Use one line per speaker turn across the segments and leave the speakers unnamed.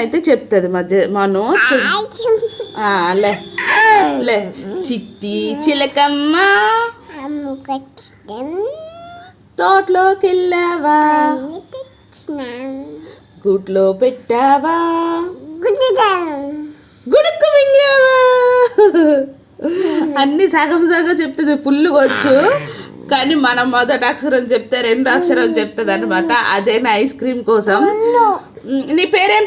అయితే చెప్తుంది మను. లే లే చిట్టి చిలకమ్మ తోటలోకి వెళ్ళావా, గుడ్లో పెట్టావా, గుడుక్కు మింగావా. అన్ని సగం సగం చెప్తుంది, ఫుల్ వచ్చు. కానీ మనం మొదటి అక్షరం చెప్తే రెండు అక్షరం చెప్తుంది అనమాట. అదే నా ఐస్ క్రీమ్ కోసం. నీ పేరేం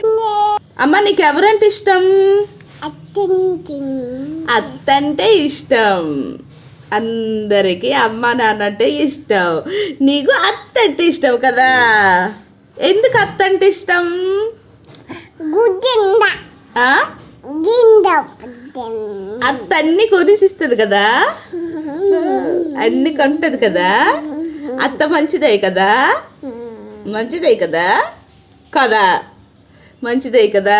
అమ్మ? నీకు ఎవరంటే ఇష్టం? అత్త అంటే ఇష్టం. అందరికీ అమ్మ నాన్న అంటే ఇష్టం. నీకు అత్త అంటే ఇష్టం కదా? ఎందుకు అత్త అంటే ఇష్టం? అత్త అన్ని కొనిసిస్తుంది కదా, అన్ని కొంటది కదా. అత్త మంచిదే కదా, మంచిదే కదా, కదా మంచిదే కదా.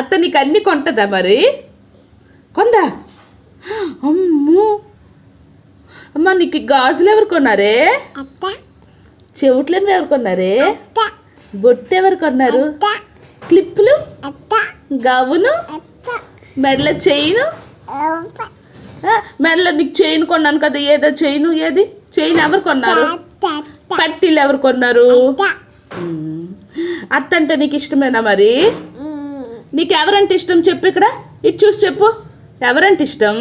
అత్త నీకు అన్ని కొంటదా? మరి కొందా? అమ్మో అమ్మ, నీకు గాజులు ఎవరు కొన్నారే? చెవుట్లను ఎవరు కొన్నారే? బొట్టు ఎవరు కొన్నారు? క్లిప్పులు, గవును, మెడల చైను. మెడల నీకు చైన్ కొన్నాను కదా, ఏదో చైను, ఏది చైన్ ఎవరు కొన్నారు? పట్టీలు ఎవరు కొన్నారు? అత్త అంటే నీకు ఇష్టమేనా? మరి నీకు ఎవరంటే ఇష్టం చెప్పు, ఇక్కడ ఇటు చూసి చెప్పు, ఎవరంటే ఇష్టం?